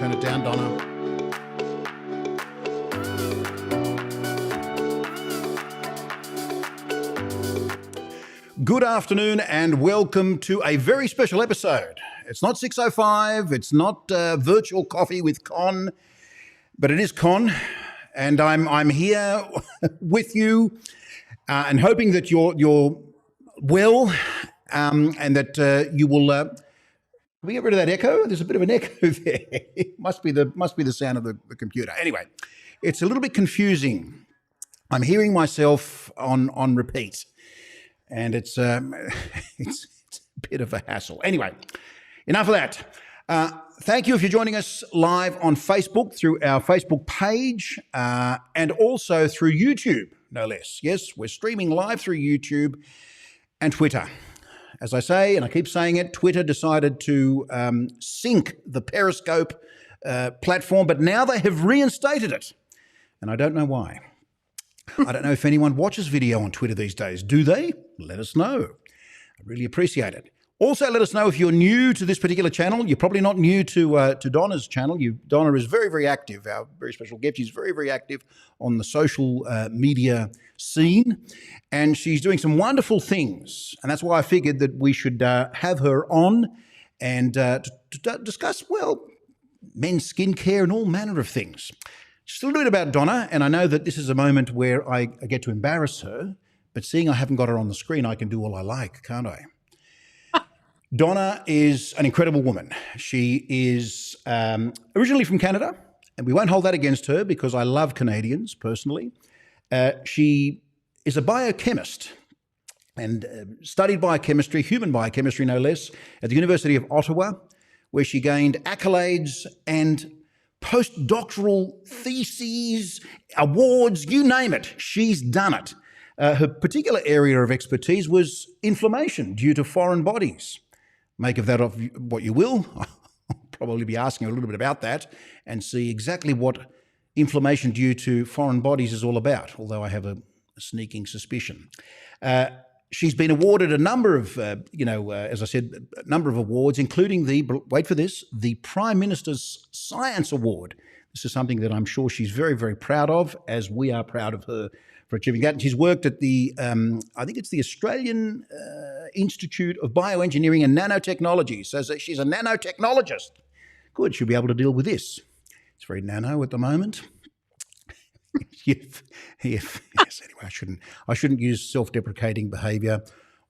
Turn it down, Donna. Good afternoon and welcome to a very special episode. It's not 6:05, it's not virtual coffee with Con, but it is Con, and I'm here with you and hoping that you're well and that you will. Can we get rid of that echo? There's a bit of an echo there. It must be the sound of the computer. Anyway, it's a little bit confusing. I'm hearing myself on repeat, and it's a bit of a hassle. Anyway, enough of that. Thank you if you're joining us live on Facebook through our Facebook page and also through YouTube, no less. Yes, we're streaming live through YouTube and Twitter. As I say, and I keep saying it, Twitter decided to sink the Periscope platform, but now they have reinstated it. And I don't know why. I don't know if anyone watches video on Twitter these days. Do they? Let us know. I really appreciate it. Also, let us know if you're new to this particular channel. You're probably not new to Donna's channel. Donna is very, very active, our very special guest. She's very, very active on the social media scene, and she's doing some wonderful things. And that's why I figured that we should have her on and to discuss, well, men's skincare and all manner of things. Just a little bit about Donna, and I know that this is a moment where I get to embarrass her, but seeing I haven't got her on the screen, I can do all I like, can't I? Donna is an incredible woman. She is originally from Canada, and we won't hold that against her because I love Canadians personally. She is a biochemist and studied biochemistry, human biochemistry no less, at the University of Ottawa, where she gained accolades and postdoctoral theses, awards, you name it. She's done it. Her particular area of expertise was inflammation due to foreign bodies. Make of that what you will. I'll probably be asking a little bit about that and see exactly what inflammation due to foreign bodies is all about, although I have a sneaking suspicion. She's been awarded a number of, as I said, a number of awards, including wait for this, the Prime Minister's Science Award. This is something that I'm sure she's very, very proud of, as we are proud of her for achieving that. And she's worked at the, I think it's the Australian Institute of Bioengineering and Nanotechnology. So she's a nanotechnologist. Good, she'll be able to deal with this. It's very nano at the moment. Yes. Anyway, I shouldn't use self-deprecating behaviour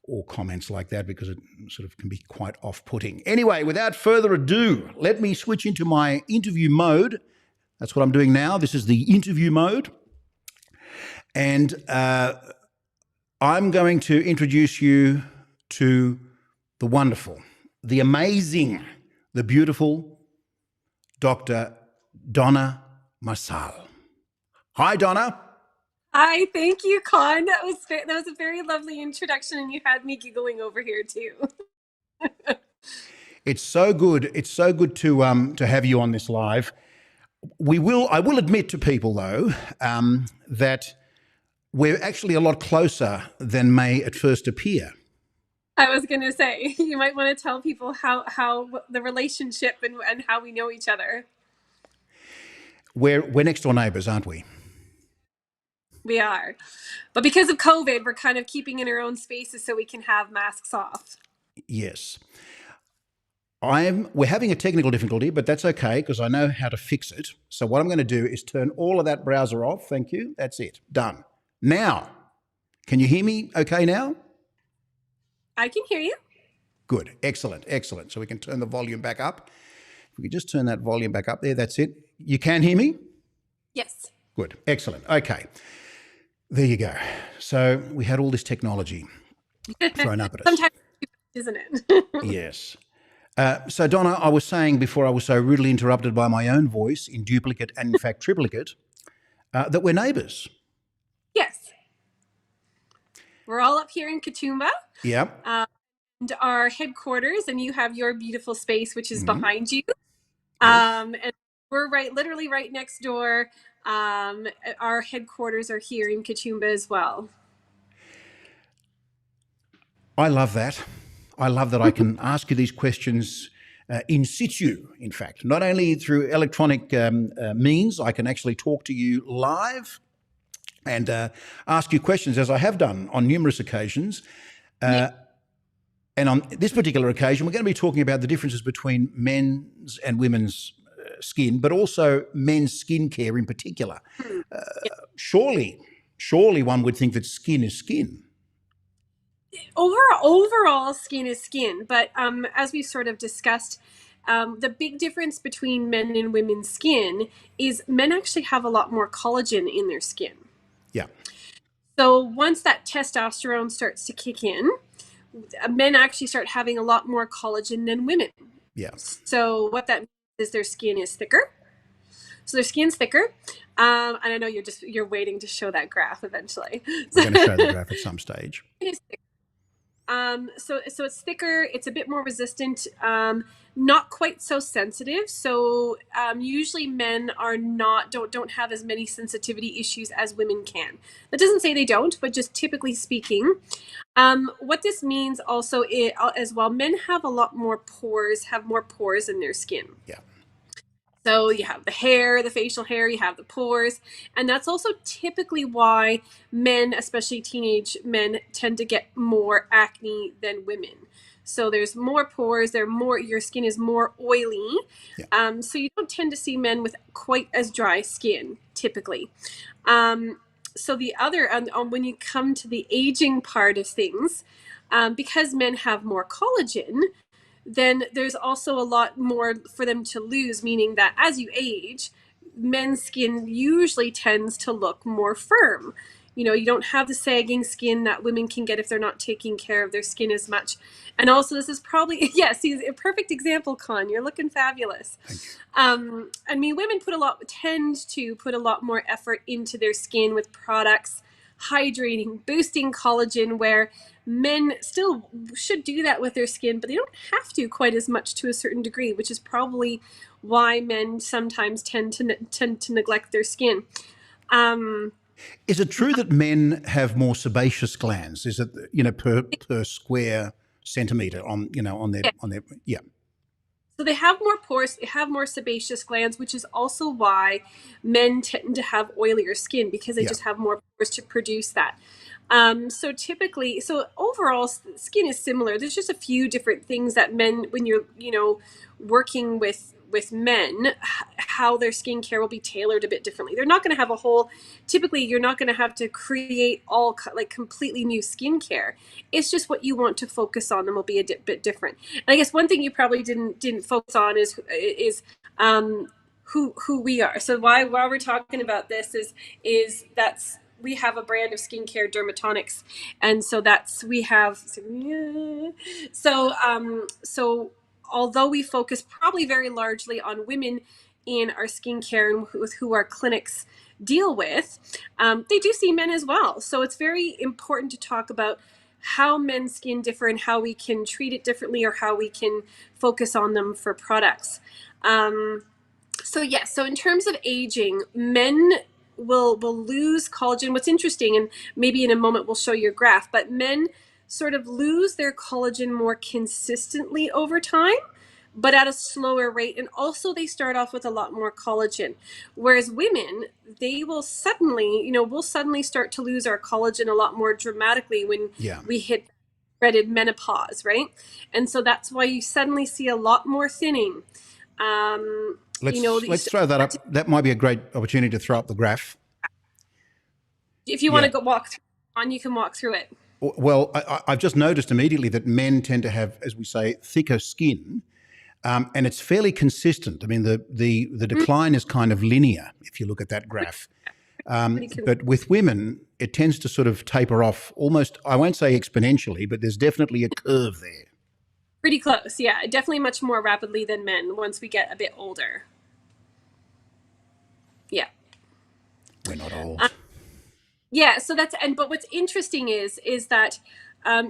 or comments like that because it sort of can be quite off-putting. Anyway, without further ado, let me switch into my interview mode. That's what I'm doing now. This is the interview mode. And I'm going to introduce you to the wonderful, the amazing, the beautiful Dr. Donna Marçal. Hi, Donna. Hi, thank you, Con. That was a very lovely introduction, and you had me giggling over here too. It's so good. It's so good to have you on this live. I will admit to people though that we're actually a lot closer than may at first appear. I was going to say, you might want to tell people how the relationship and how we know each other. We're next door neighbours, aren't we? We are. But because of COVID, we're kind of keeping in our own spaces so we can have masks off. Yes. We're having a technical difficulty, but that's okay because I know how to fix it. So what I'm going to do is turn all of that browser off. Thank you. That's it. Done. Now, can you hear me okay now? I can hear you. Good. Excellent. Excellent. So we can turn the volume back up. If we could just turn that volume back up there, that's it. You can hear me? Yes. Good. Excellent. Okay. There you go. So we had all this technology thrown up at us. Sometimes, isn't it? Yes. So, Donna, I was saying before I was so rudely interrupted by my own voice in duplicate and, in fact, triplicate, that we're neighbours. Yes. We're all up here in Katoomba. Yep. And our headquarters, and you have your beautiful space, which is behind you. Yes. And we're literally right next door. Our headquarters are here in Katoomba as well. I love that. I love that I can ask you these questions in situ, in fact. Not only through electronic means, I can actually talk to you live and ask you questions, as I have done on numerous occasions. And on this particular occasion, we're going to be talking about the differences between men's and women's skin, but also men's skincare in particular. Surely one would think that skin is skin. Overall, skin is skin, but as we sort of discussed, the big difference between men and women's skin is men actually have a lot more collagen in their skin. Yeah. So once that testosterone starts to kick in, men actually start having a lot more collagen than women. Yeah. So what that means is their skin is thicker. So their skin's thicker. And I know you're waiting to show that graph eventually. We're going to show the graph at some stage. It is thicker. So it's thicker. It's a bit more resistant. Not quite so sensitive. So usually men don't have as many sensitivity issues as women can. That doesn't say they don't, but just typically speaking, what this means also as well, men have a lot more pores, have more pores in their skin. Yeah. So you have the hair, the facial hair, you have the pores, and that's also typically why men, especially teenage men, tend to get more acne than women. So there's more pores, your skin is more oily. Yeah. So you don't tend to see men with quite as dry skin typically. So the other, when you come to the aging part of things, because men have more collagen, then there's also a lot more for them to lose, meaning that as you age, men's skin usually tends to look more firm. You don't have the sagging skin that women can get if they're not taking care of their skin as much. And also, this is probably, yes, he's a perfect example, Con. You're looking fabulous. Thank you. I mean, women tend to put a lot more effort into their skin with products, hydrating, boosting collagen, where men still should do that with their skin, but they don't have to quite as much to a certain degree, which is probably why men sometimes tend to neglect their skin. Is it true that men have more sebaceous glands? Is it per square centimeter on their yeah. So they have more pores, they have more sebaceous glands, which is also why men tend to have oilier skin, because they just have more pores to produce that. So overall, skin is similar. There's just a few different things that men, when you're, working with men, how their skincare will be tailored a bit differently. They're not going to have typically you're not going to have to create all completely new skincare. It's just what you want to focus on, and will be a bit different. And I guess one thing you probably didn't focus on is who we are. So while we're talking about this is that's we have a brand of skincare, Dermatonics, and so so although we focus probably very largely on women in our skincare and with who our clinics deal with, they do see men as well. So it's very important to talk about how men's skin differ and how we can treat it differently, or how we can focus on them for products. So in terms of aging, men will lose collagen. What's interesting, and maybe in a moment we'll show your graph, but men sort of lose their collagen more consistently over time, but at a slower rate. And also they start off with a lot more collagen. Whereas women, they will suddenly, we'll suddenly start to lose our collagen a lot more dramatically when we hit dreaded menopause, right? And so that's why you suddenly see a lot more thinning. Let's throw that up. That might be a great opportunity to throw up the graph. If you want to go walk through on, you can walk through it. Well, I've just noticed immediately that men tend to have, as we say, thicker skin. And it's fairly consistent. I mean, the decline is kind of linear if you look at that graph. But with women, it tends to sort of taper off almost, I won't say exponentially, but there's definitely a curve there. Pretty close, yeah. Definitely much more rapidly than men once we get a bit older. Yeah. We're not old. Yeah, so but what's interesting is that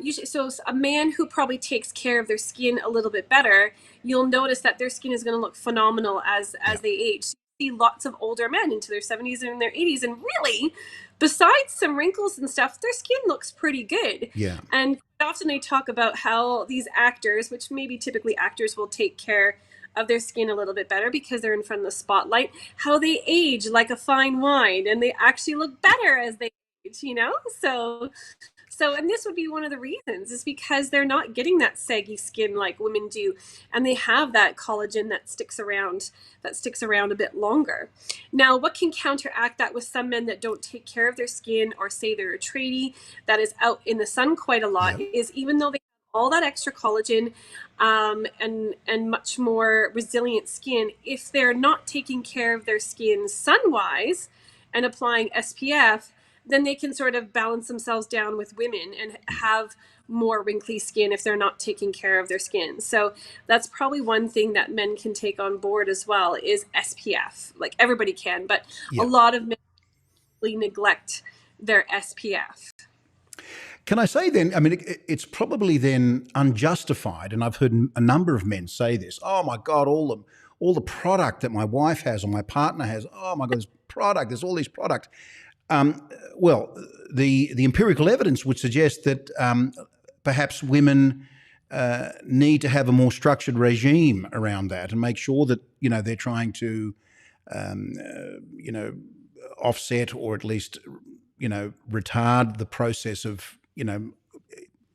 usually, so a man who probably takes care of their skin a little bit better, you'll notice that their skin is going to look phenomenal as they age. So you see lots of older men into their 70s and their 80s, and really, besides some wrinkles and stuff, their skin looks pretty good. Yeah. And often they talk about how these actors, which maybe typically actors will take care of their skin a little bit better because they're in front of the spotlight, how they age like a fine wine and they actually look better as they age, so and this would be one of the reasons, is because they're not getting that saggy skin like women do, and they have that collagen that sticks around a bit longer. Now, what can counteract that with some men that don't take care of their skin, or say they're a tradie that is out in the sun quite a lot, is even though they all that extra collagen and much more resilient skin, if they're not taking care of their skin sun-wise and applying SPF, then they can sort of balance themselves down with women and have more wrinkly skin if they're not taking care of their skin. So that's probably one thing that men can take on board as well, is SPF. Like, everybody can, but a lot of men really neglect their SPF. Can I say then, I mean, it's probably then unjustified, and I've heard a number of men say this, oh my God, all the product that my wife has or my partner has, oh my God, there's all these product. Well, the empirical evidence would suggest that perhaps women need to have a more structured regime around that and make sure that, they're trying to, offset, or at least, retard the process of,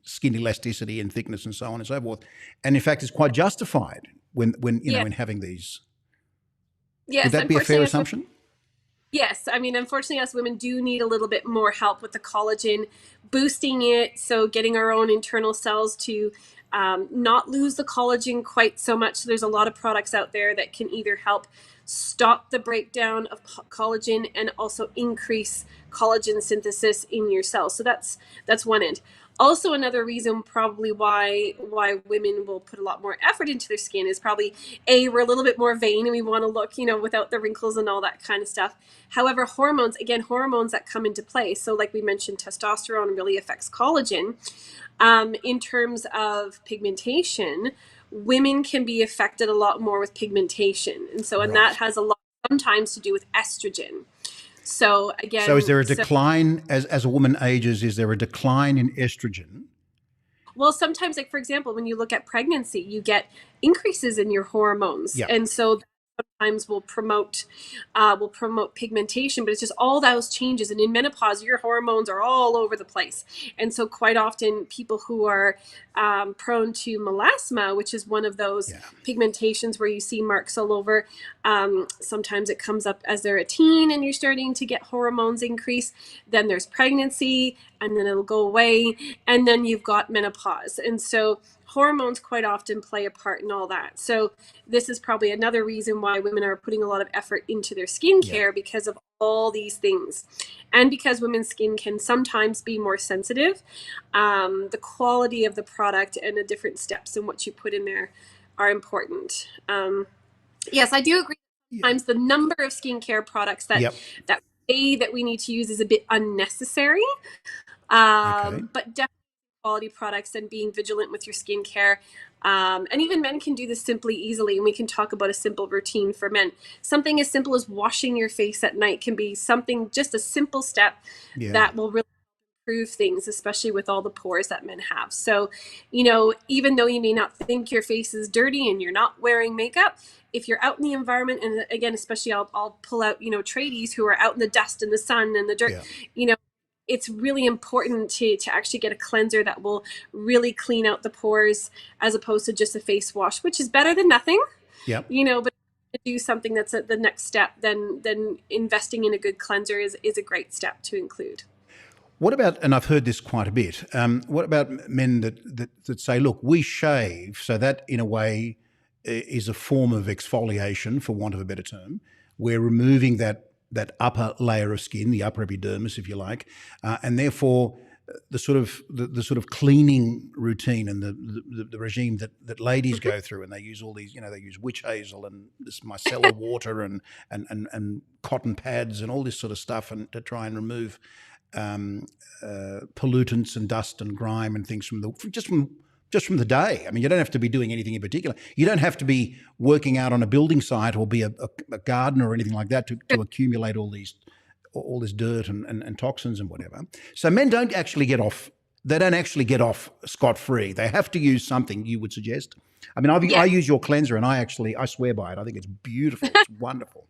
skin elasticity and thickness and so on and so forth. And in fact, it's quite justified when in having these. Yes, would that be a fair assumption? Yes, I mean, unfortunately, us women do need a little bit more help with the collagen, boosting it, so getting our own internal cells to not lose the collagen quite so much. So there's a lot of products out there that can either help stop the breakdown of collagen and also increase collagen synthesis in your cells. So that's one end. Also, another reason probably why women will put a lot more effort into their skin is probably, we're a little bit more vain and we want to look, without the wrinkles and all that kind of stuff. However, hormones that come into play. So like we mentioned, testosterone really affects collagen. In terms of pigmentation, women can be affected a lot more with pigmentation. And so, and that has a lot sometimes to do with estrogen. So again, so is there a decline as a woman ages? Is there a decline in estrogen? Well, sometimes, like for example, when you look at pregnancy, you get increases in your hormones, and so sometimes will promote pigmentation, but it's just all those changes. And in menopause, your hormones are all over the place, and so quite often people who are prone to melasma, which is one of those pigmentations where you see marks all over, sometimes it comes up as they're a teen and you're starting to get hormones increase. Then there's pregnancy, and then it'll go away, and then you've got menopause. And so hormones quite often play a part in all that. So this is probably another reason why women are putting a lot of effort into their skincare, because of all these things. And because women's skin can sometimes be more sensitive, the quality of the product and the different steps in what you put in there are important. Yes, I do agree. Sometimes the number of skincare products that we need to use is a bit unnecessary. But definitely quality products and being vigilant with your skincare. And even men can do this simply, easily. And we can talk about a simple routine for men. Something as simple as washing your face at night can be something, just a simple step that will really improve things, especially with all the pores that men have. So, even though you may not think your face is dirty and you're not wearing makeup, if you're out in the environment, and again, especially I'll pull out, tradies who are out in the dust and the sun and the dirt, it's really important to actually get a cleanser that will really clean out the pores, as opposed to just a face wash, which is better than nothing. But to do something that's the next step, then investing in a good cleanser is a great step to include. What about, and I've heard this quite a bit, what about men that say, look, we shave, so that in a way is a form of exfoliation, for want of a better term. We're removing that upper layer of skin, the upper epidermis, if you like, and therefore the sort of cleaning routine and the regime that ladies go through, and they use all these, they use witch hazel and this micellar water and cotton pads and all this sort of stuff, and to try and remove pollutants and dust and grime and things just from the day. I mean, you don't have to be doing anything in particular. You don't have to be working out on a building site or be a gardener or anything like that to accumulate all this dirt and toxins and whatever. So men don't actually get off. They don't actually get off scot-free. They have to use something, you would suggest. I mean, I use your cleanser, and I swear by it. I think it's beautiful. It's wonderful.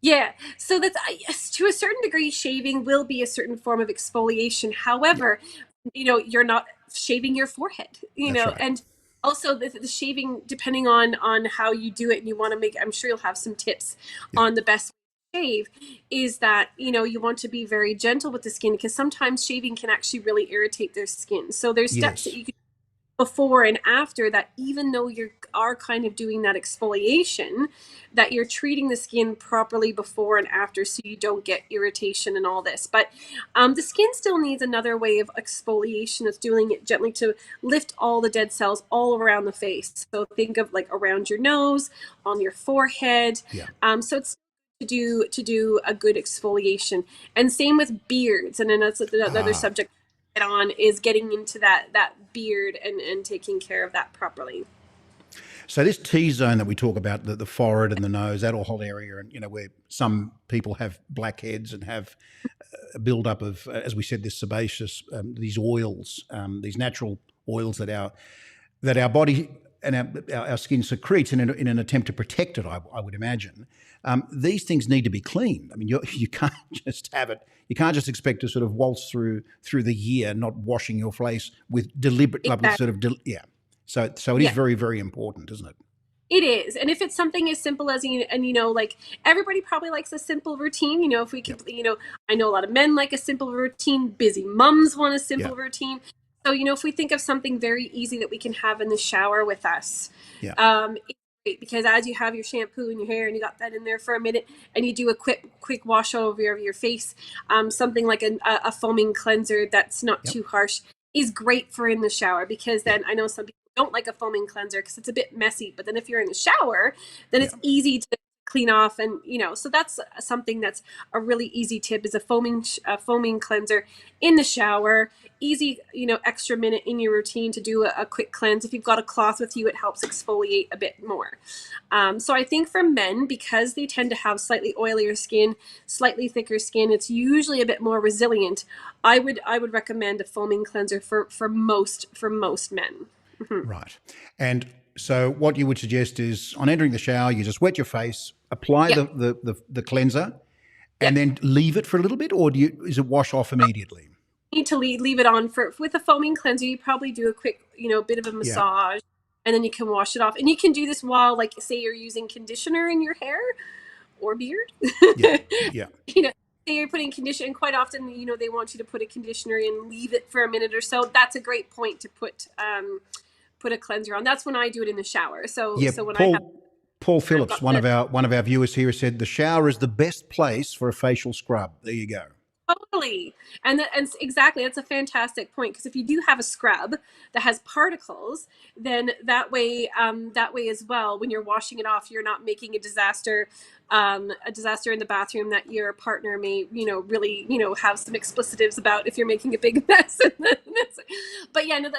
Yeah, so that's to a certain degree, shaving will be a certain form of exfoliation. However, you're not shaving your forehead, That's right. and also the shaving, depending on how you do it, and you want to make, I'm sure you'll have some tips on the best way to shave, is that, you want to be very gentle with the skin, because sometimes shaving can actually really irritate their skin. So there's steps that you can before and after that, even though you are kind of doing that exfoliation, that you're treating the skin properly before and after, so you don't get irritation and all this. But the skin still needs another way of exfoliation. It's doing it gently to lift all the dead cells all around the face. So think of like around your nose, on your forehead. So it's to do a good exfoliation. And same with beards. And then that's another subject on, is getting into that beard and taking care of that properly. So this T-zone that we talk about, the forehead and the nose, that whole area, and where some people have blackheads and have a build-up of, as we said, this sebaceous, these oils, these natural oils that our body and our skin secretes in an attempt to protect it, I would imagine. These things need to be cleaned. I mean, you can't just have it. You can't just expect to sort of waltz through the year not washing your face with deliberate, So it is very, very important, isn't it? It is. And if it's something as simple as, like everybody probably likes a simple routine, if we can, I know a lot of men like a simple routine, busy mums want a simple routine. So, if we think of something very easy that we can have in the shower with us, it's great, because as you have your shampoo in your hair and you got that in there for a minute and you do a quick wash over of your face, something like a foaming cleanser that's not too harsh is great for in the shower, because then I know some people don't like a foaming cleanser because it's a bit messy, but then if you're in the shower, then it's easy to clean off, and so that's something that's a really easy tip, is a foaming cleanser in the shower. Easy, extra minute in your routine to do a quick cleanse. If you've got a cloth with you, it helps exfoliate a bit more. So I think for men, because they tend to have slightly oilier skin, slightly thicker skin, it's usually a bit more resilient. I would recommend a foaming cleanser for most men. Right. And so what you would suggest is, on entering the shower, you just wet your face, apply the cleanser, and then leave it for a little bit, or is it wash off immediately? You need to leave it on with a foaming cleanser. You probably do a quick, bit of a massage, and then you can wash it off. And you can do this while, like, say you're using conditioner in your hair or beard. Say you're putting conditioner, and quite often, they want you to put a conditioner in, leave it for a minute or so. That's a great point to put a cleanser on. That's when I do it in the shower. So when Paul Phillips, one of our viewers here, said the shower is the best place for a facial scrub. There you go. Totally. And exactly, that's a fantastic point, because if you do have a scrub that has particles, then that way as well, when you're washing it off, you're not making a disaster in the bathroom that your partner may, really, have some explicitives about if you're making a big mess. But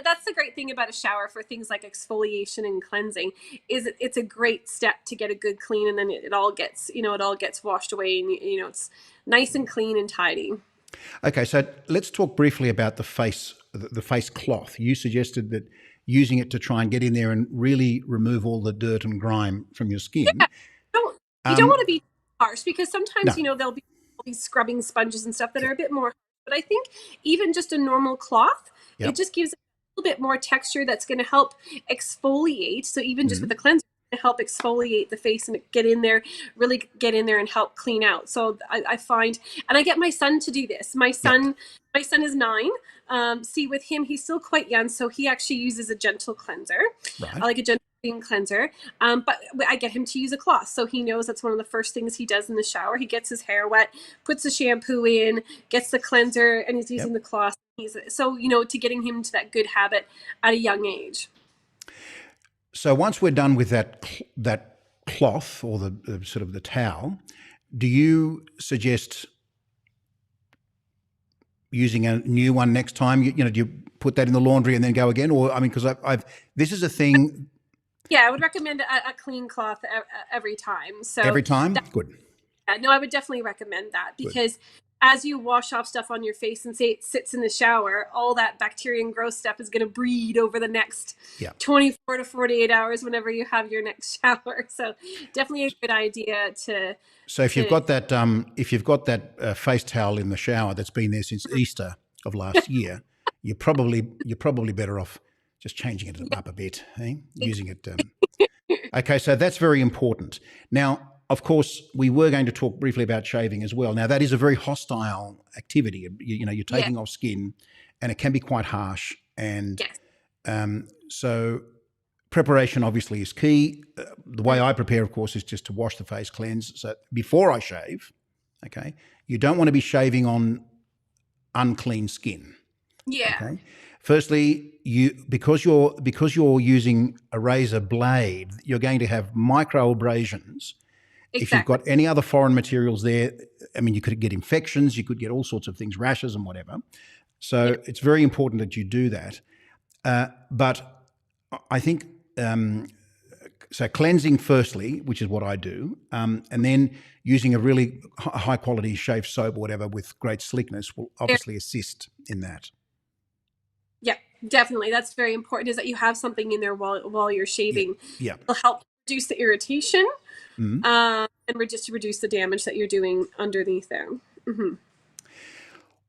that's the great thing about a shower for things like exfoliation and cleansing, is it's a great step to get a good clean, and then it all gets washed away, and it's nice and clean and tidy. Okay, so let's talk briefly about the face cloth. You suggested that using it to try and get in there and really remove all the dirt and grime from your skin. Yeah. You don't want to be harsh, because sometimes, there'll be all these scrubbing sponges and stuff that are a bit more, but I think even just a normal cloth, it just gives a little bit more texture that's going to help exfoliate. So even just with the cleanser, to help exfoliate the face and really get in there and help clean out. So I find, and I get my son to do this. My son is 9. See, with him, he's still quite young, so he actually uses a gentle cleanser. Right. I like a gentle cream cleanser, but I get him to use a cloth, so he knows that's one of the first things he does in the shower. He gets his hair wet, puts the shampoo in, gets the cleanser, and he's using the cloth. So, to getting him to that good habit at a young age. So once we're done with that cloth or the sort of the towel, do you suggest using a new one next time? Do you put that in the laundry and then go again? Or I mean, because this is a thing. Yeah, I would recommend a clean cloth every time. So every time, good. No, I would definitely recommend that, because as you wash off stuff on your face and say it sits in the shower, all that bacteria and gross stuff is going to breed over the next 24 to 48 hours whenever you have your next shower. So definitely a good idea to. So if you've got that face towel in the shower that's been there since Easter of last year, you're probably better off just changing it up a bit, using it. Okay, so that's very important. Now, of course, we were going to talk briefly about shaving as well. Now, that is a very hostile activity. You're taking off skin, and it can be quite harsh. And so preparation obviously is key. The way I prepare, of course, is just to wash the face, cleanse. So before I shave, okay, you don't want to be shaving on unclean skin. Yeah. Okay. Firstly, because you're using a razor blade, you're going to have micro abrasions. Exactly. If you've got any other foreign materials there, I mean, you could get infections, you could get all sorts of things, rashes and whatever. So it's very important that you do that. But I think, so cleansing firstly, which is what I do, and then using a really high quality shave soap or whatever with great slickness will obviously assist in that. Yeah, definitely. That's very important, is that you have something in there while you're shaving. Yeah. It'll help reduce the irritation and just to reduce the damage that you're doing underneath there. Mm-hmm.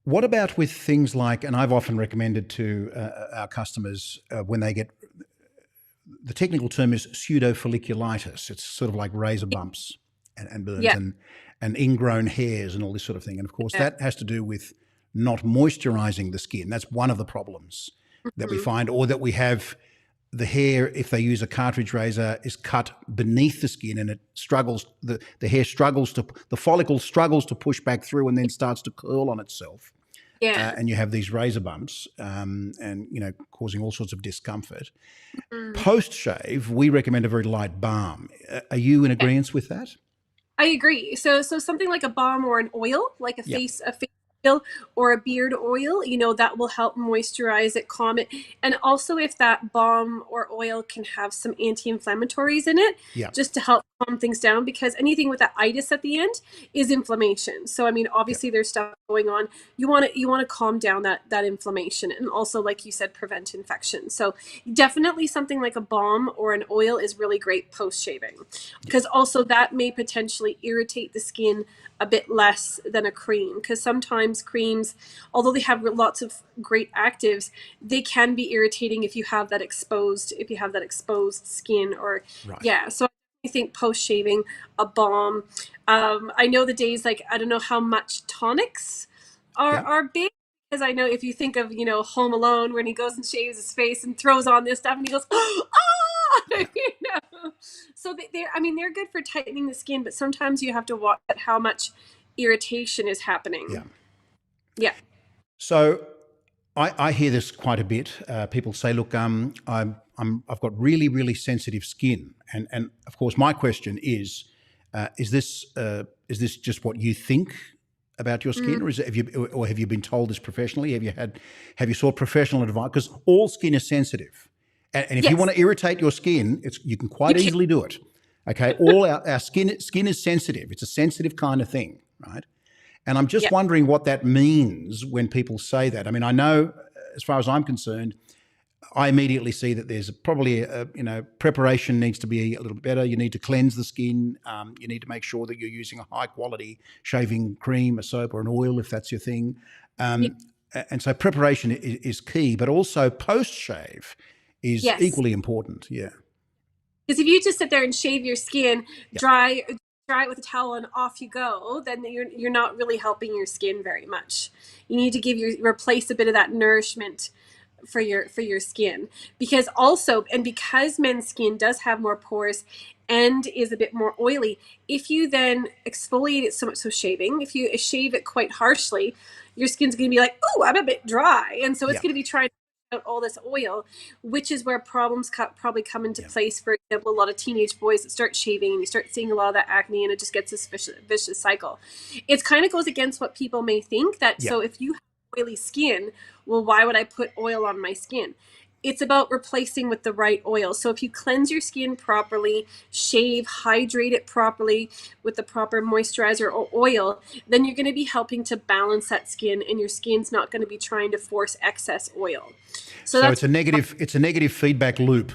What about with things like, and I've often recommended to our customers when they get, the technical term is pseudofolliculitis. It's sort of like razor bumps and burns and ingrown hairs and all this sort of thing. And of course, that has to do with not moisturizing the skin. That's one of the problems that we find, or that we have the hair, if they use a cartridge razor, is cut beneath the skin and it struggles, the hair struggles to, the follicle struggles to push back through and then starts to curl on itself. Yeah. And you have these razor bumps and, causing all sorts of discomfort. Post-shave, we recommend a very light balm. Are you in agreement with that? I agree. So something like a balm or an oil, like a face oil or a beard oil, that will help moisturize it, calm it. And also if that balm or oil can have some anti-inflammatories in it, just to help calm things down, because anything with that itis at the end is inflammation. So, I mean, obviously there's stuff going on. You want to calm down that inflammation, and also, like you said, prevent infection. So definitely something like a balm or an oil is really great post-shaving, because also that may potentially irritate the skin a bit less than a cream, because sometimes creams, although they have lots of great actives, they can be irritating if you have that exposed skin or so I think post-shaving, a balm. I know the days, like, I don't know how much tonics are big, because I know if you think of, Home Alone, when he goes and shaves his face and throws on this stuff and he goes, So they're good for tightening the skin, but sometimes you have to watch at how much irritation is happening. Yeah. So I hear this quite a bit. People say, look, I've got really, really sensitive skin. And of course, my question is this just what you think about your skin, or have you been told this professionally? Have you sought professional advice? Because all skin is sensitive. And if you want to irritate your skin, you can quite easily do it. Okay, all our skin is sensitive. It's a sensitive kind of thing, right? And I'm just wondering what that means when people say that. I mean, I know, as far as I'm concerned, I immediately see that there's probably preparation needs to be a little bit better. You need to cleanse the skin. You need to make sure that you're using a high quality shaving cream, a soap, or an oil if that's your thing. And so preparation is key, but also post shave is equally important. Yeah. Because if you just sit there and shave your skin, dry it with a towel and off you go, then you're not really helping your skin very much. You need to replace a bit of that nourishment for your skin. Because also, and because men's skin does have more pores and is a bit more oily, if you then exfoliate it so much, so shaving, if you shave it quite harshly, your skin's going to be like, oh, I'm a bit dry, and so it's Yeah. going to be trying out all this oil, which is where problems probably come into Yeah. place. For example, a lot of teenage boys that start shaving, and you start seeing a lot of that acne, and it just gets this vicious cycle. It kind of goes against what people may think, that Yeah. so if you have oily skin, well, why would I put oil on my skin? It's about replacing with the right oil. So if you cleanse your skin properly, shave, hydrate it properly with the proper moisturizer or oil, then you're going to be helping to balance that skin, and your skin's not going to be trying to force excess oil. So So that's it's a negative feedback loop.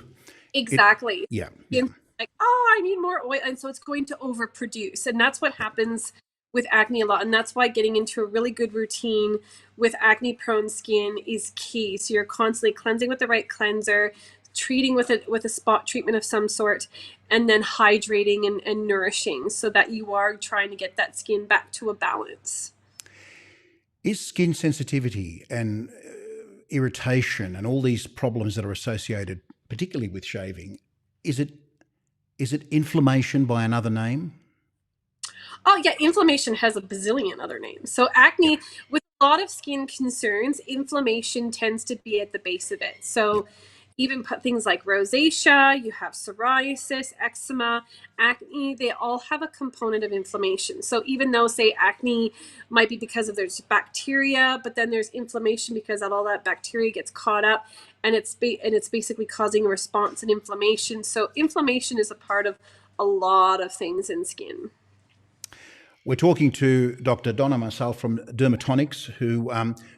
exactly. Yeah. Skin's like, oh, I need more oil. And so it's going to overproduce. And that's what happens with acne a lot. And that's why getting into a really good routine with acne prone skin is key. So you're constantly cleansing with the right cleanser, treating with a spot treatment of some sort, and then hydrating and nourishing, so that you are trying to get that skin back to a balance. Is skin sensitivity and irritation and all these problems that are associated, particularly with shaving, is it inflammation by another name? Oh, yeah, inflammation has a bazillion other names. So acne, with a lot of skin concerns, inflammation tends to be at the base of it. So even things like rosacea, you have psoriasis, eczema, acne, they all have a component of inflammation. So even though, say, acne might be because of there's bacteria, but then there's inflammation because of all that bacteria gets caught up, and it's basically causing a response and inflammation. So inflammation is a part of a lot of things in skin. We're talking to Dr. Donna Marçal from Dermatonics, who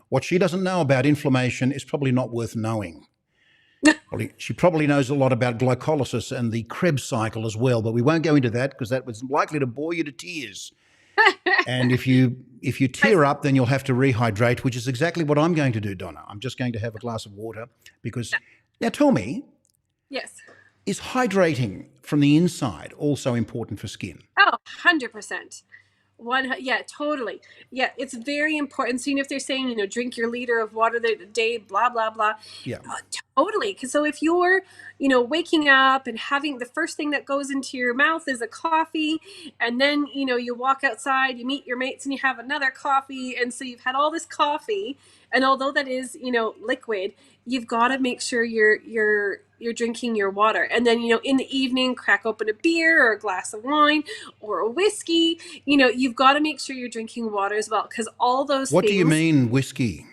what she doesn't know about inflammation is probably not worth knowing. She probably knows a lot about glycolysis and the Krebs cycle as well, but we won't go into that because that was likely to bore you to tears. And if you tear up, then you'll have to rehydrate, which is exactly what I'm going to do, Donna. I'm just going to have a glass of water because now tell me, Yes. is hydrating from the inside also important for skin? Oh, 100%. Yeah, totally. Yeah, it's very important. So, if they're saying, drink your liter of water a day, blah, blah, blah. Yeah. Totally. Because so if you're, waking up and having the first thing that goes into your mouth is a coffee, and then, you walk outside, you meet your mates and you have another coffee. And so you've had all this coffee. And although that is, liquid, you've got to make sure you're drinking your water. And then, in the evening, crack open a beer or a glass of wine or a whiskey. You've got to make sure you're drinking water as well, because all those What things. do you mean whiskey?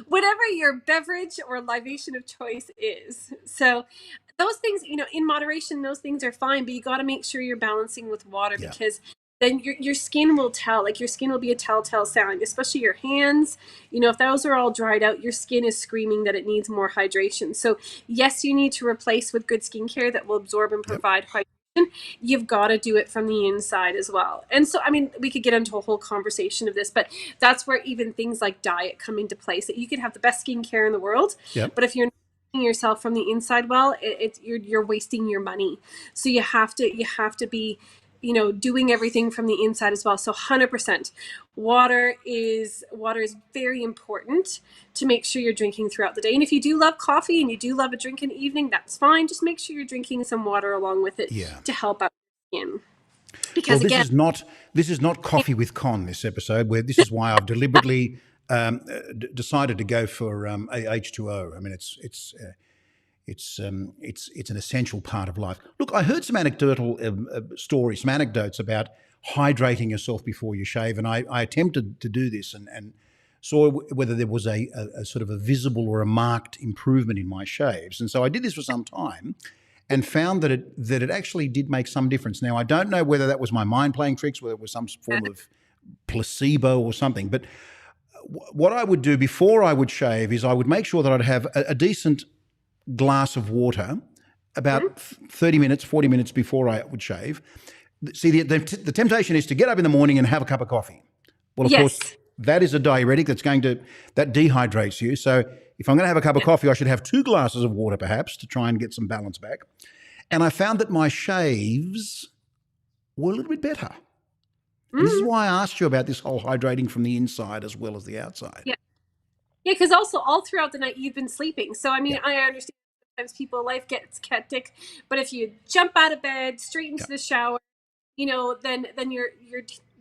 Whatever your beverage or libation of choice is. So those things, in moderation, those things are fine, but you got to make sure you're balancing with water, Yeah. because then your skin will tell. Like, your skin will be a telltale sign, especially your hands. If those are all dried out, your skin is screaming that it needs more hydration. So yes, you need to replace with good skincare that will absorb and provide hydration. You've got to do it from the inside as well. And so, we could get into a whole conversation of this, but that's where even things like diet come into place. That you could have the best skincare in the world, but if you're not treating yourself from the inside well, you're wasting your money. So you have to be, doing everything from the inside as well. So 100%, water is very important to make sure you're drinking throughout the day. And if you do love coffee and you do love a drink in the evening, that's fine. Just make sure you're drinking some water along with it to help out your skin. Because this is not coffee with con, this episode, where this is why I've deliberately decided to go for H2O. I mean, it's an essential part of life. Look, I heard some anecdotal stories, some anecdotes about hydrating yourself before you shave, and I attempted to do this and saw whether there was a sort of a visible or a marked improvement in my shaves. And so I did this for some time and found that it actually did make some difference. Now, I don't know whether that was my mind playing tricks, whether it was some form of placebo or something, but what I would do before I would shave is I would make sure that I'd have a decent glass of water about 30 minutes, 40 minutes before I would shave. See, the temptation is to get up in the morning and have a cup of coffee. Well, of course, that is a diuretic that dehydrates you. So if I'm going to have a cup of coffee, I should have 2 glasses of water perhaps to try and get some balance back. And I found that my shaves were a little bit better. And this is why I asked you about this whole hydrating from the inside as well as the outside. Yeah. Yeah, because also all throughout the night you've been sleeping. So I mean, Yeah. I understand sometimes life gets hectic, but if you jump out of bed straight into Yeah. the shower, then your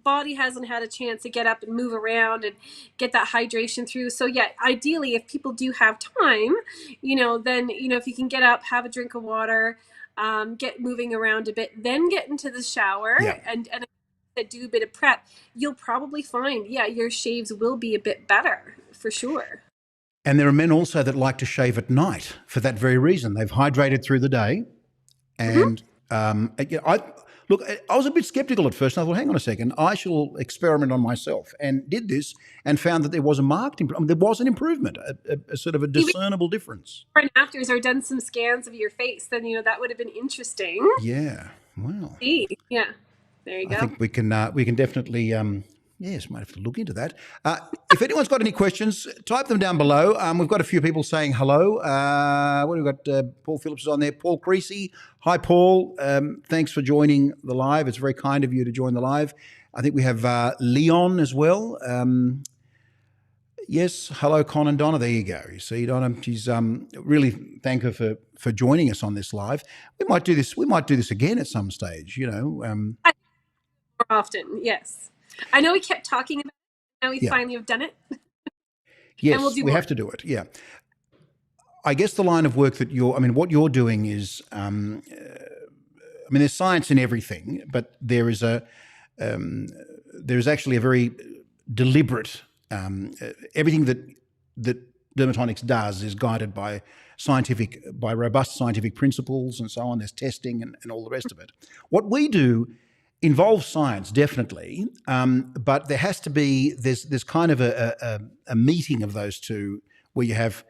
body hasn't had a chance to get up and move around and get that hydration through. So yeah, ideally, if people do have time, then if you can get up, have a drink of water, get moving around a bit, then get into the shower Yeah. and do a bit of prep, you'll probably find, your shaves will be a bit better for sure. And there are men also that like to shave at night for that very reason. They've hydrated through the day. And I was a bit skeptical at first. And I thought, hang on a second, I shall experiment on myself, and did this and found that there was a marked improvement. There was an improvement, a sort of a discernible difference. Before and afters, or done some scans of your face, then that would have been interesting. Yeah. Wow. Yeah. There you go. I think we can definitely yes, might have to look into that. If anyone's got any questions, type them down below. We've got a few people saying hello. What have we got? Paul Phillips is on there. Paul Creasy. Hi, Paul. Thanks for joining the live. It's very kind of you to join the live. I think we have Leon as well. Yes, hello, Con and Donna. There you go. You see, Donna, she's really thank her for joining us on this live. We might do this again at some stage. More often, yes. I know we kept talking about it. Now we finally have done it. Yes, and we'll do we more. have to do it. Yeah. I guess the line of work that what you're doing is, there's science in everything, but there is actually a very deliberate, everything that Dermatonics does is guided by robust scientific principles and so on. There's testing and all the rest of it. What we do involves science, definitely, but there has to be, there's kind of a meeting of those two where you have,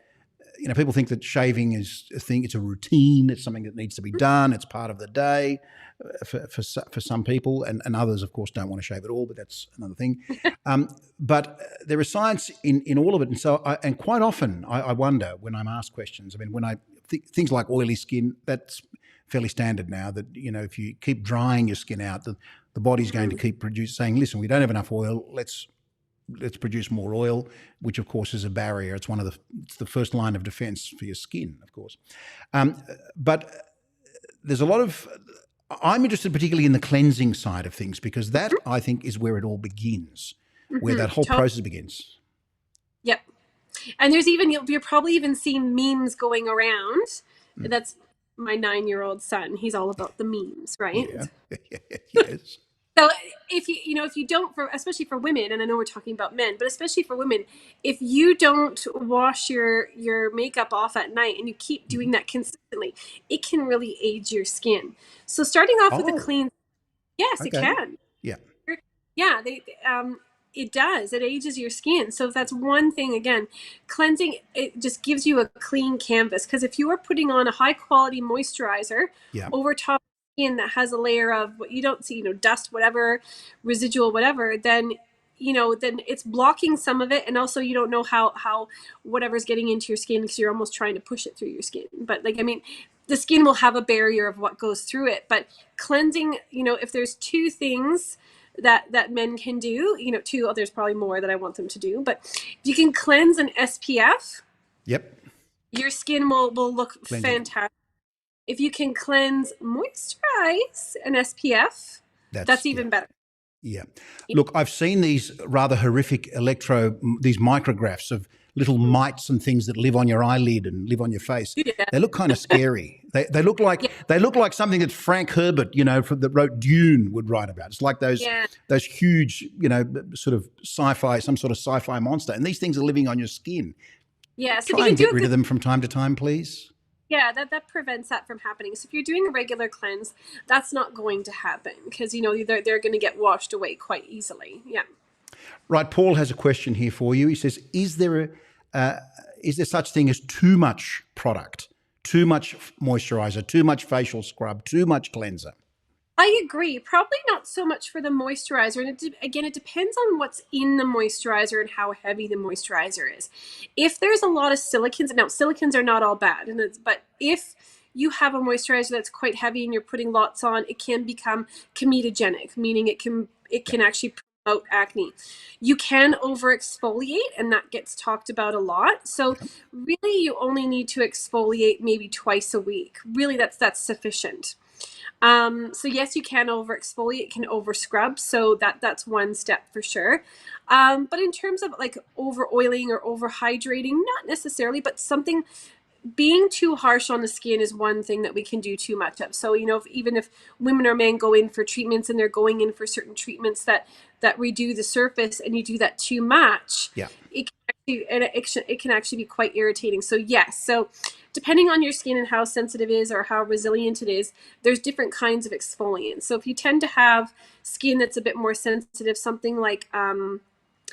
people think that shaving is a thing, it's a routine, it's something that needs to be done, it's part of the day for some people, and others, of course, don't want to shave at all, but that's another thing. But there is science in all of it, and so and quite often I wonder when I'm asked questions. Things like oily skin, that's fairly standard now, that if you keep drying your skin out, the body's going to keep saying, listen, we don't have enough oil, let's produce more oil, which of course is a barrier. It's it's the first line of defense for your skin, of course. But there's a lot of, I'm interested particularly in the cleansing side of things, because that I think is where it all begins, where that whole process begins. Yep. And there's even, you're probably even seen memes going around. That's my 9-year-old son. He's all about the memes, right? Yeah. Yes. So if you don't, especially for women, and I know we're talking about men, but especially for women, if you don't wash your makeup off at night and you keep doing that consistently, it can really age your skin. So starting off with a clean, yes, it can. Yeah. Yeah, it does. It ages your skin. So if that's one thing, again, cleansing, it just gives you a clean canvas. Because if you are putting on a high quality moisturizer over top of skin that has a layer of what you don't see, dust, whatever, residual, whatever, then it's blocking some of it, and also you don't know how whatever's getting into your skin, because you're almost trying to push it through your skin. But the skin will have a barrier of what goes through it. But cleansing, if there's two things that men can do, there's probably more that I want them to do, but if you can cleanse an SPF, your skin will look fantastic. If you can cleanse, moisturize an SPF, that's even better. Yeah. Look, I've seen these rather horrific these micrographs of little mites and things that live on your eyelid and live on your face. Yeah. They look kind of scary. They look like something that Frank Herbert, that wrote Dune, would write about. It's like those huge, sort of some sort of sci-fi monster. And these things are living on your skin. Yeah. So try and get rid of them from time to time, please. Yeah, that prevents that from happening. So if you're doing a regular cleanse, that's not going to happen, because they're going to get washed away quite easily. Yeah. Right. Paul has a question here for you. He says, is there such thing as too much product, too much moisturizer, too much facial scrub, too much cleanser? I agree. Probably not so much for the moisturizer. And it depends on what's in the moisturizer and how heavy the moisturizer is. If there's a lot of silicons, now silicons are not all bad, but if you have a moisturizer that's quite heavy and you're putting lots on, it can become comedogenic, meaning it it can actually promote acne. You can over exfoliate, and that gets talked about a lot. So really you only need to exfoliate maybe twice a week. Really that's sufficient. So yes, you can over exfoliate, can over scrub. So that's one step for sure. But in terms of like over oiling or over hydrating, not necessarily, but something being too harsh on the skin is one thing that we can do too much of. So, even if women or men go in for treatments and they're going in for certain treatments that redo the surface, and you do that too much, Yeah. it can actually be quite irritating. So yes, so depending on your skin and how sensitive it is or how resilient it is, there's different kinds of exfoliants. So if you tend to have skin that's a bit more sensitive, something like an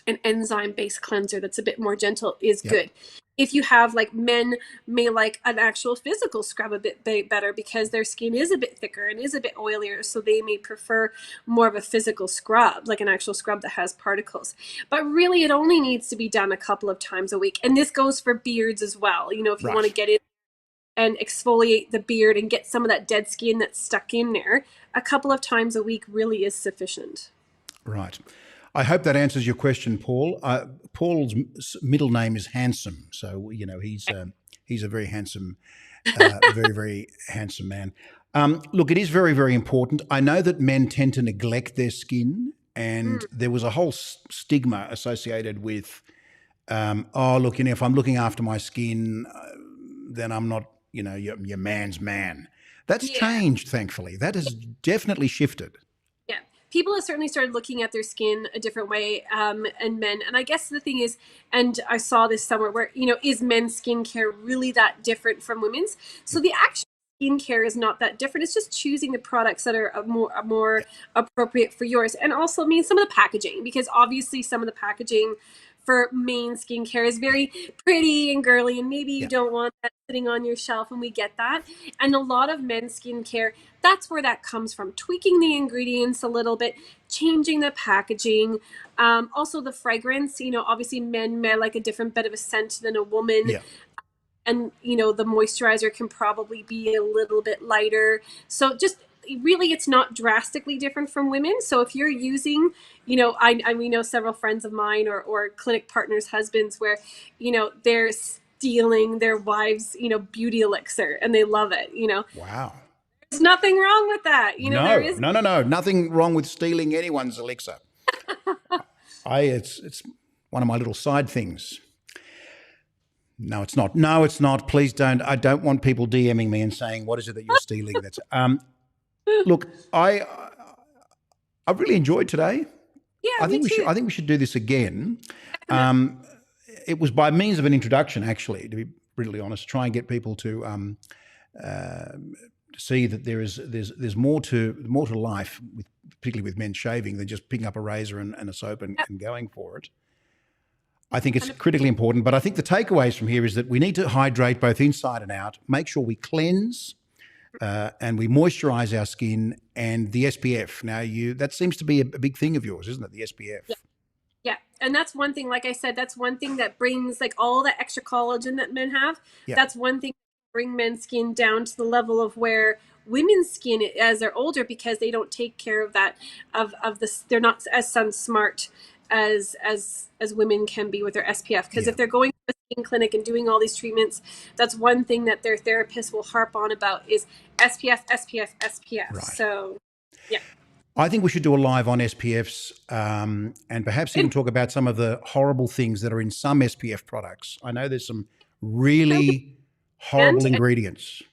enzyme-based cleanser that's a bit more gentle is good. If you have, like, men may like an actual physical scrub a bit better because their skin is a bit thicker and is a bit oilier, so they may prefer more of a physical scrub, like an actual scrub that has particles. But really, it only needs to be done a couple of times a week. And this goes for beards as well. If you want to get in and exfoliate the beard and get some of that dead skin that's stuck in there, a couple of times a week really is sufficient. Right. I hope that answers your question, Paul. Paul's middle name is Handsome, so he's a very handsome, very very handsome man. Look, it is very very important. I know that men tend to neglect their skin, and there was a whole stigma associated with, look, if I'm looking after my skin, then I'm not, your man's man. That's changed, thankfully. That has definitely shifted. People have certainly started looking at their skin a different way, and men. And I guess the thing is, and I saw this somewhere where, is men's skincare really that different from women's? So the actual skincare is not that different. It's just choosing the products that are more appropriate for yours. And also, some of the packaging, because obviously some of the packaging for main skincare is very pretty and girly, and maybe you don't want that sitting on your shelf, and we get that. And a lot of men's skincare, that's where that comes from. Tweaking the ingredients a little bit, changing the packaging, also the fragrance. Obviously men may like a different bit of a scent than a woman. And the moisturizer can probably be a little bit lighter. So just really, it's not drastically different from women. So if you're using, we know several friends of mine or clinic partners' husbands where, they're stealing their wives', beauty elixir, and they love it. Wow. There's nothing wrong with that. No. Nothing wrong with stealing anyone's elixir. It's one of my little side things. No, it's not. No, it's not. Please don't. I don't want people DMing me and saying, "What is it that you're stealing?" That's look, I've really enjoyed today. Yeah, I think we should do this again. It was by means of an introduction, actually, to be brutally honest, try and get people to see that there's more to life, particularly with men shaving, than just picking up a razor and a soap and going for it. I think it's critically important, but I think the takeaways from here is that we need to hydrate both inside and out, make sure we cleanse and we moisturize our skin, and the SPF. Now, that seems to be a big thing of yours, isn't it, the SPF? Yeah. And that's one thing, like I said, that's one thing that brings like all the extra collagen that men have. That's one thing that bring men's skin down to the level of where women's skin as they're older, because they don't take care of that, of this. They're not as sun smart as women can be with their SPF, because if they're going to a skin clinic and doing all these treatments, that's one thing that their therapist will harp on about is SPF, SPF, SPF. Right. So, yeah. I think we should do a live on SPFs, and perhaps even talk about some of the horrible things that are in some SPF products. I know there's some really horrible ingredients.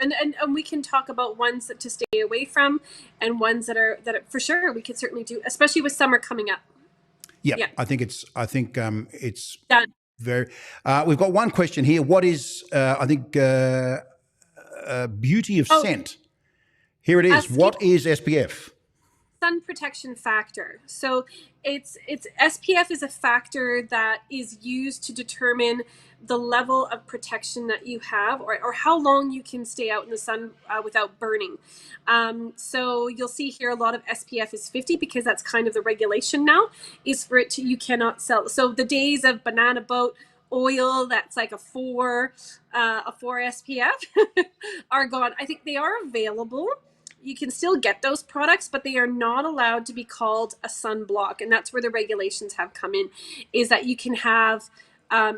And we can talk about ones to stay away from, and ones that are for sure we could certainly do, especially with summer coming up. Yeah. I think it's done. Very. We've got one question here. What is beauty of scent? Here it is. What is SPF? Sun protection factor. So it's SPF is a factor that is used to determine the level of protection that you have, or how long you can stay out in the sun without burning. So you'll see here a lot of SPF is 50, because that's kind of the regulation now, is for it to, you cannot sell. So the days of banana boat oil that's like a 4 SPF are gone. I think they are available. you can still get those products, but they are not allowed to be called a sunblock. And that's where the regulations have come in, is that you can have,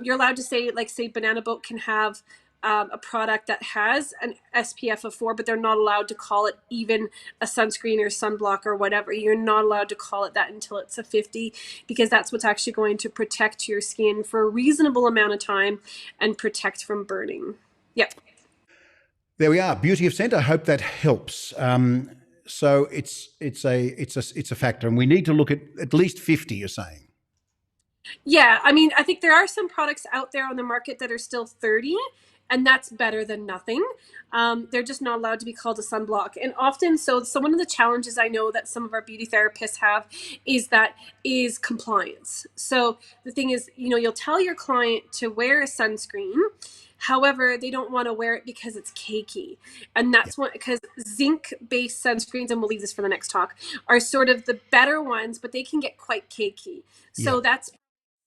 you're allowed to say, like, say Banana Boat can have a product that has an SPF of 4, but they're not allowed to call it even a sunscreen or sunblock or whatever. You're not allowed to call it that until it's a 50, because that's what's actually going to protect your skin for a reasonable amount of time and protect from burning. Yep. There we are. Beauty of scent. I hope that helps. So it's a factor, and we need to look at least 50. You're saying? Yeah, I mean, I think there are some products out there on the market that are still 30, and that's better than nothing. They're just not allowed to be called a sunblock. And often, so one of the challenges I know that some of our beauty therapists have is compliance. So the thing is, you'll tell your client to wear a sunscreen. However, they don't want to wear it because it's cakey. And that's because zinc-based sunscreens, and we'll leave this for the next talk, are sort of the better ones, but they can get quite cakey. So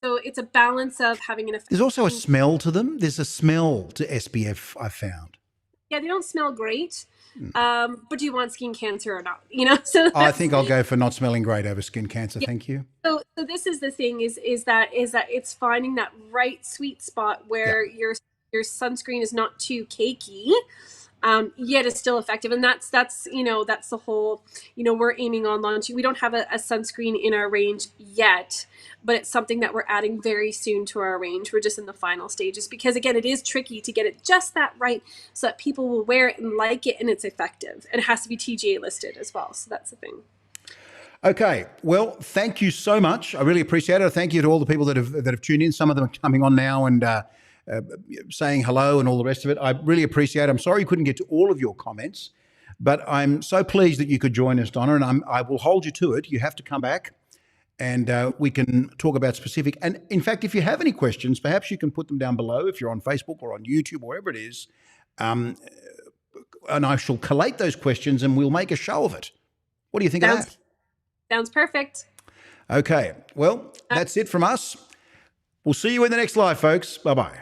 So it's a balance of having an effect. There's also a smell to them. There's a smell to SPF, I found. Yeah, they don't smell great. But do you want skin cancer or not? So I think I'll go for not smelling great over skin cancer. Thank you. So this is the thing is that it's finding that right sweet spot where your sunscreen is not too cakey, yet it's still effective. And that's the whole, we're aiming on launching. We don't have a sunscreen in our range yet, but it's something that we're adding very soon to our range. We're just in the final stages, because again, it is tricky to get it just that right so that people will wear it and like it and it's effective. And it has to be TGA listed as well. So that's the thing. Okay. Well, thank you so much. I really appreciate it. Thank you to all the people that have tuned in. Some of them are coming on now and saying hello and all the rest of it. I really appreciate it. I'm sorry you couldn't get to all of your comments, but I'm so pleased that you could join us, Donna, and I will hold you to it. You have to come back and we can talk about specific. And in fact, if you have any questions, perhaps you can put them down below if you're on Facebook or on YouTube, or wherever it is. And I shall collate those questions and we'll make a show of it. What do you think of that? Sounds perfect. Okay. Well, that's it from us. We'll see you in the next live, folks. Bye-bye.